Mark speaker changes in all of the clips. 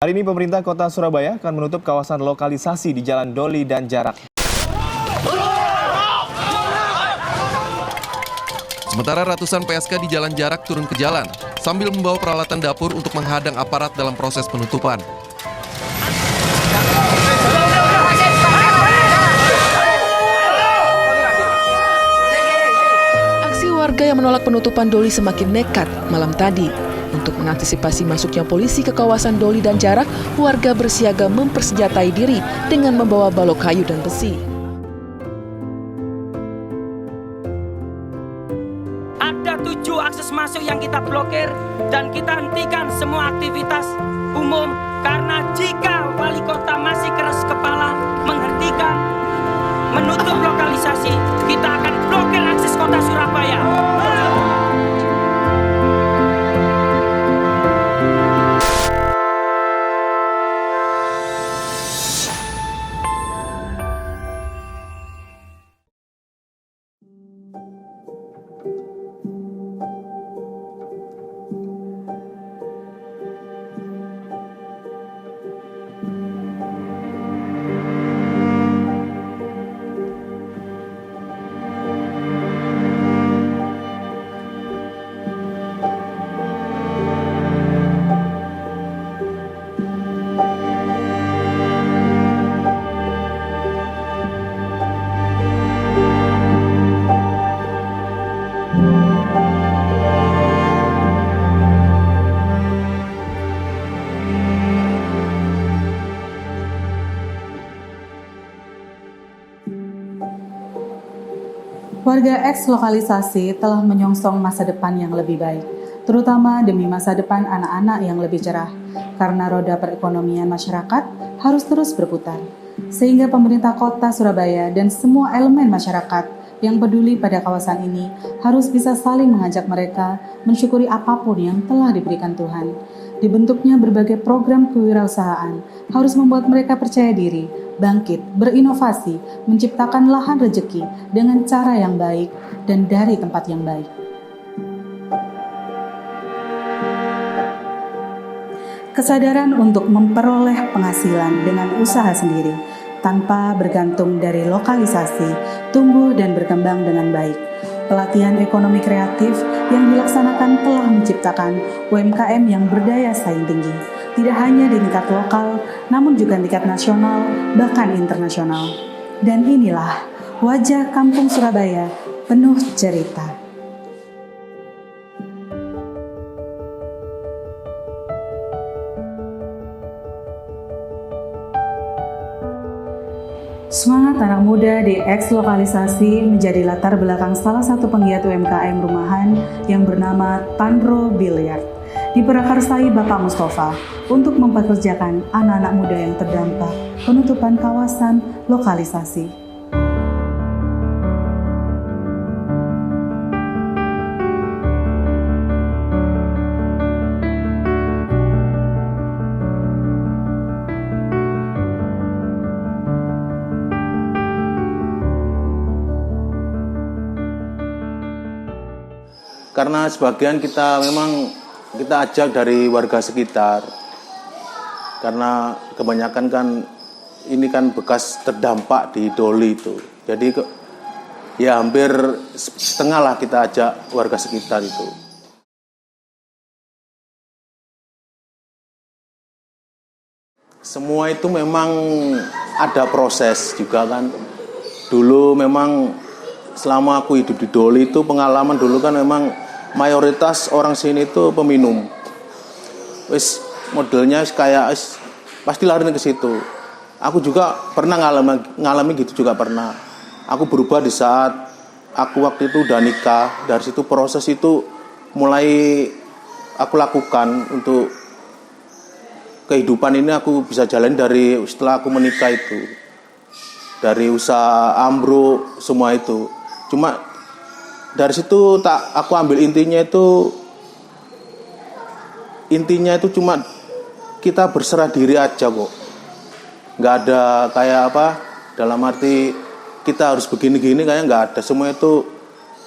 Speaker 1: Hari ini pemerintah kota Surabaya akan menutup kawasan lokalisasi di Jalan Doli dan Jarak.
Speaker 2: Sementara ratusan PSK di Jalan Jarak turun ke jalan sambil membawa peralatan dapur untuk menghadang aparat dalam proses penutupan.
Speaker 3: Aksi warga yang menolak penutupan Doli semakin nekat malam tadi. Untuk mengantisipasi masuknya polisi ke kawasan Doli dan Jarak, warga bersiaga mempersenjatai diri dengan membawa balok kayu dan besi.
Speaker 4: Ada 7 akses masuk yang kita blokir dan kita hentikan semua aktivitas umum karena jika wali kota masih keras kepala menghentikan menutup lokalisasi, kita akan blokir akses kota Surabaya.
Speaker 5: Warga eks lokalisasi telah menyongsong masa depan yang lebih baik, terutama demi masa depan anak-anak yang lebih cerah, karena roda perekonomian masyarakat harus terus berputar. Sehingga pemerintah kota Surabaya dan semua elemen masyarakat yang peduli pada kawasan ini harus bisa saling mengajak mereka mensyukuri apapun yang telah diberikan Tuhan. Dibentuknya berbagai program kewirausahaan harus membuat mereka percaya diri, bangkit, berinovasi, menciptakan lahan rezeki dengan cara yang baik dan dari tempat yang baik. Kesadaran untuk memperoleh penghasilan dengan usaha sendiri, tanpa bergantung dari lokalisasi, tumbuh dan berkembang dengan baik. Pelatihan ekonomi kreatif yang dilaksanakan telah menciptakan UMKM yang berdaya saing tinggi, tidak hanya di tingkat lokal, namun juga tingkat nasional, bahkan internasional. Dan inilah wajah kampung Surabaya penuh cerita. Semangat anak muda di eks lokalisasi menjadi latar belakang salah satu penggiat UMKM rumahan yang bernama Tandro Billiard. Diprakarsai Bapak Mustafa untuk mempekerjakan anak-anak muda yang terdampak penutupan kawasan lokalisasi.
Speaker 6: Karena sebagian kita ajak dari warga sekitar, karena kebanyakan kan ini kan bekas terdampak di Doli itu, jadi ya hampir setengah lah kita ajak warga sekitar itu. Semua itu memang ada proses juga kan. Dulu memang selama aku hidup di Doli itu pengalaman dulu kan memang mayoritas orang sini itu peminum. Wis modelnya kayak pasti lari ke situ. Aku juga pernah ngalami gitu juga pernah. Aku berubah di saat aku waktu itu udah nikah. Dari situ proses itu mulai aku lakukan untuk kehidupan ini aku bisa jalan dari setelah aku menikah itu. Dari usaha ambruk semua itu. Cuma dari situ aku ambil intinya itu cuma kita berserah diri aja kok. Nggak ada kayak apa dalam arti kita harus begini-gini, kayak nggak ada. Semua itu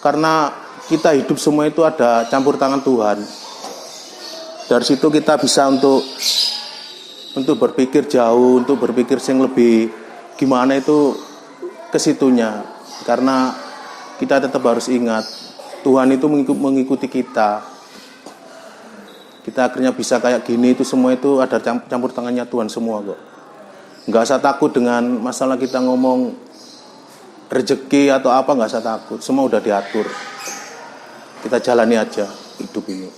Speaker 6: karena kita hidup semua itu ada campur tangan Tuhan. Dari situ kita bisa untuk untuk berpikir jauh, untuk berpikir yang lebih gimana itu ke situnya. Karena kita tetap harus ingat, Tuhan itu mengikuti kita. Kita akhirnya bisa kayak gini itu semua itu ada campur tangannya Tuhan semua kok. Nggak usah takut dengan masalah kita ngomong rezeki atau apa, nggak usah takut. Semua udah diatur. Kita jalani aja hidup ini.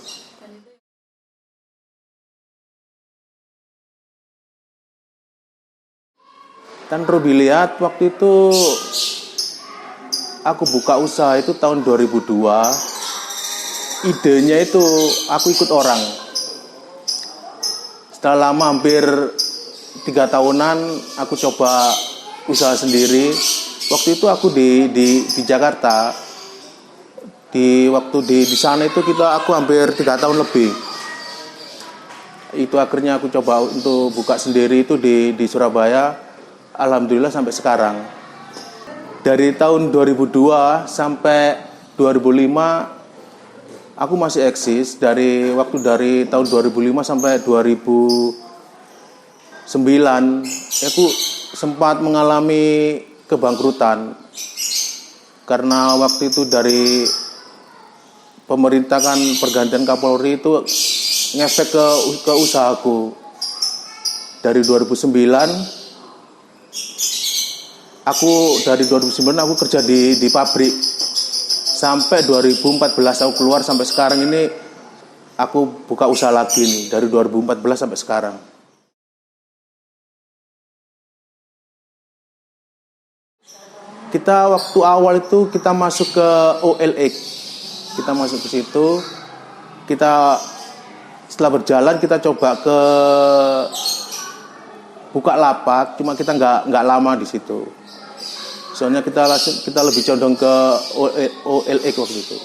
Speaker 6: Dan Robi lihat waktu itu aku buka usaha itu tahun 2002. Idenya itu aku ikut orang. Setelah lama hampir 3 tahunan aku coba usaha sendiri. Waktu itu aku di Jakarta. Waktu di sana itu aku hampir 3 tahun lebih. Itu akhirnya aku coba untuk buka sendiri itu di Surabaya. Alhamdulillah sampai sekarang. Dari tahun 2002 sampai 2005 aku masih eksis. Dari tahun 2005 sampai 2009 aku sempat mengalami kebangkrutan. Karena waktu itu dari pemerintah kan pergantian Kapolri itu ngefek ke usahaku. Dari 2009 dari 2009 aku kerja di pabrik sampai 2014 aku keluar sampai sekarang ini aku buka usaha lagi nih dari 2014 sampai sekarang. Kita waktu awal itu kita masuk ke OLX, kita masuk ke situ, kita setelah berjalan kita coba ke buka lapak, cuma kita nggak lama di situ. Soalnya kita lebih condong ke OLX waktu itu.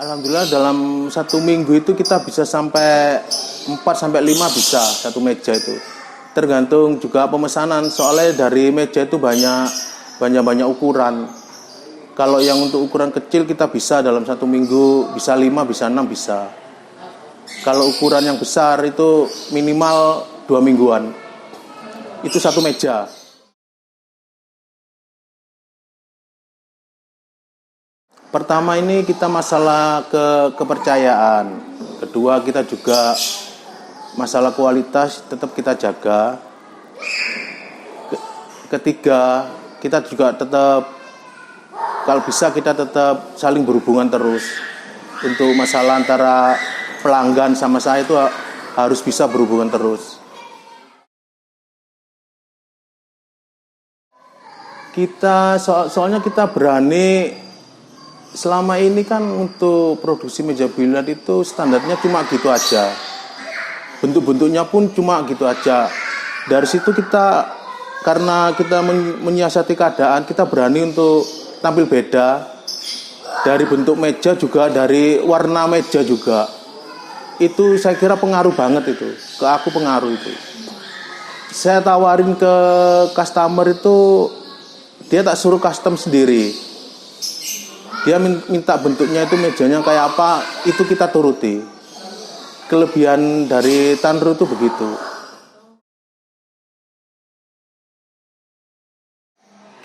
Speaker 6: Alhamdulillah dalam 1 minggu itu kita bisa sampai 4-5 bisa satu meja itu. Tergantung juga pemesanan, soalnya dari meja itu banyak ukuran. Kalau yang untuk ukuran kecil kita bisa dalam 1 minggu bisa 5, bisa 6 bisa. Kalau ukuran yang besar itu minimal 2 mingguan. Itu 1 meja. Pertama ini kita masalah kepercayaan. Kedua kita juga masalah kualitas tetap kita jaga. Ketiga kita juga tetap kalau bisa kita tetap saling berhubungan terus. Untuk masalah antara pelanggan sama saya itu harus bisa berhubungan terus. Soalnya kita berani, selama ini kan untuk produksi meja biliar itu standarnya cuma gitu aja. Bentuk-bentuknya pun cuma gitu aja. Dari situ karena kita menyiasati keadaan, kita berani untuk tampil beda. Dari bentuk meja juga, dari warna meja juga. Itu saya kira pengaruh banget itu. Ke aku pengaruh itu. Saya tawarin ke customer itu, dia tak suruh custom sendiri. Dia minta bentuknya itu mejanya kayak apa, itu kita turuti. Kelebihan dari Tanru itu begitu.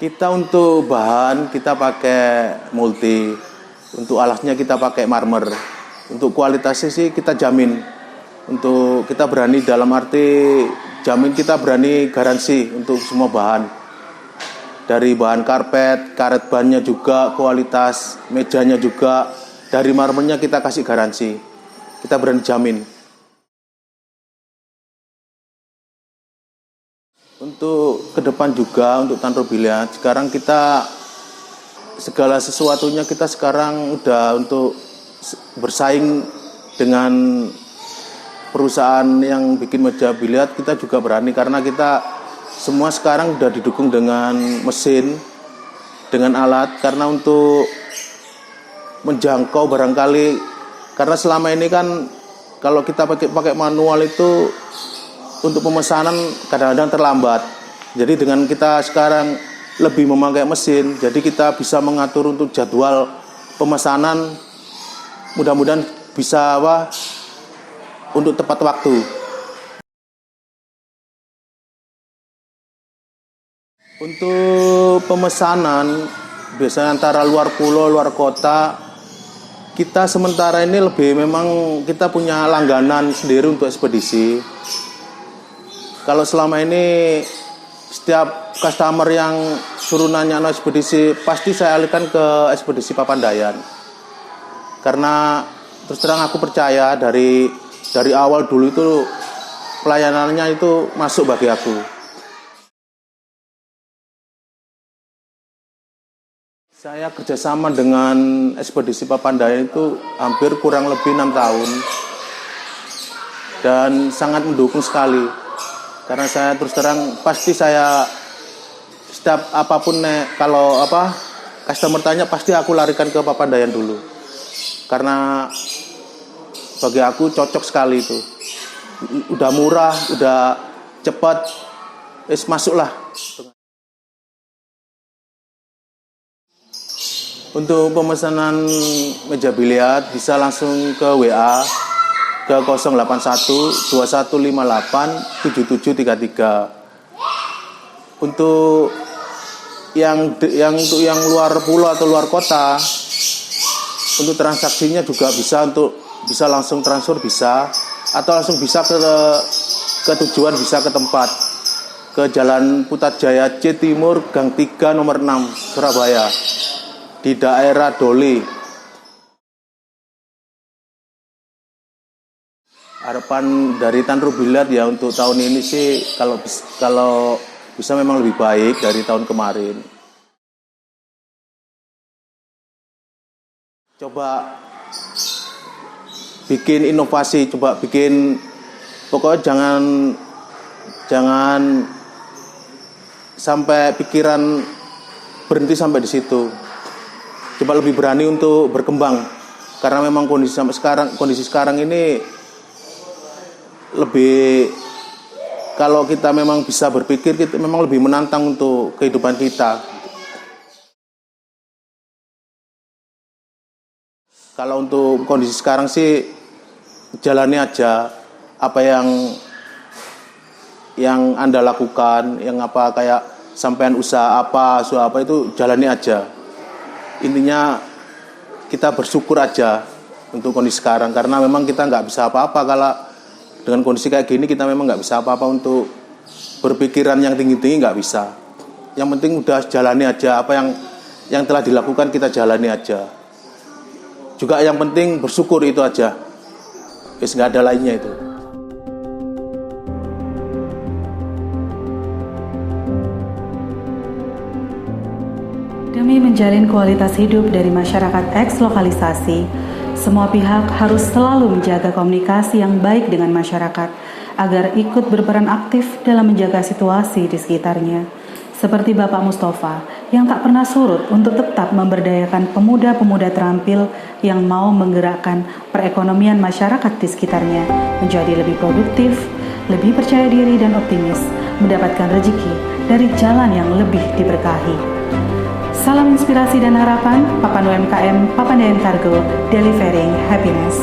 Speaker 6: Kita untuk bahan kita pakai multi, untuk alasnya kita pakai marmer. Untuk kualitasnya sih kita jamin. Untuk kita berani dalam arti jamin, kita berani garansi untuk semua bahan. Dari bahan karpet, karet bannya juga, kualitas mejanya juga, dari marmernya kita kasih garansi. Kita berani jamin. Untuk ke depan juga, untuk Tanru Biliar, sekarang kita segala sesuatunya kita sekarang udah untuk bersaing dengan perusahaan yang bikin meja biliar, kita juga berani karena kita semua sekarang udah didukung dengan mesin, dengan alat, karena untuk menjangkau barangkali, karena selama ini kan kalau kita pakai manual itu untuk pemesanan kadang-kadang terlambat. Jadi dengan kita sekarang lebih memakai mesin, jadi kita bisa mengatur untuk jadwal pemesanan. Mudah-mudahan bisa untuk tepat waktu. Untuk pemesanan biasanya antara luar pulau, luar kota, kita sementara ini memang kita punya langganan sendiri untuk ekspedisi. Kalau selama ini setiap customer yang suruh nanya ekspedisi, pasti saya alihkan ke ekspedisi Papandayan. Karena terus terang aku percaya dari awal dulu itu pelayanannya itu masuk bagi aku. Saya kerjasama dengan ekspedisi Papandayan itu hampir kurang lebih 6 tahun. Dan sangat mendukung sekali. Karena saya terus terang pasti saya setiap apapun kalau customer tanya pasti aku larikan ke Papandayan dulu. Karena bagi aku cocok sekali itu. Udah murah, udah cepat, masuklah. Untuk pemesanan meja biliar bisa langsung ke WA ke 081 2158 7733. Untuk yang luar pulau atau luar kota, untuk transaksinya juga bisa langsung transfer bisa, atau langsung bisa ke tujuan, bisa ke tempat, ke Jalan Putrajaya C Timur Gang 3 nomor 6 Surabaya di daerah Doli. Harapan dari Tanru Biliar ya untuk tahun ini sih kalau bisa memang lebih baik dari tahun kemarin. Coba bikin inovasi, pokoknya jangan sampai pikiran berhenti sampai di situ. Coba lebih berani untuk berkembang, karena memang kondisi sekarang ini lebih, kalau kita memang bisa berpikir, kita memang lebih menantang untuk kehidupan kita. Kalau untuk kondisi sekarang sih jalani aja apa yang Anda lakukan, kayak sampean usaha apa itu jalani aja. Intinya kita bersyukur aja untuk kondisi sekarang, karena memang kita nggak bisa apa-apa. Kalau dengan kondisi kayak gini kita memang nggak bisa apa-apa untuk berpikiran yang tinggi-tinggi, nggak bisa. Yang penting udah jalani aja apa yang telah dilakukan, kita jalani aja. Juga yang penting bersyukur, itu aja. Nggak ada lainnya itu.
Speaker 5: Demi menjalin kualitas hidup dari masyarakat eks-lokalisasi, semua pihak harus selalu menjaga komunikasi yang baik dengan masyarakat agar ikut berperan aktif dalam menjaga situasi di sekitarnya. Seperti Bapak Mustafa yang tak pernah surut untuk tetap memberdayakan pemuda-pemuda terampil yang mau menggerakkan perekonomian masyarakat di sekitarnya menjadi lebih produktif, lebih percaya diri dan optimis, mendapatkan rezeki dari jalan yang lebih diberkahi. Salam inspirasi dan harapan, Papan UMKM, Papandayan Cargo, delivering happiness.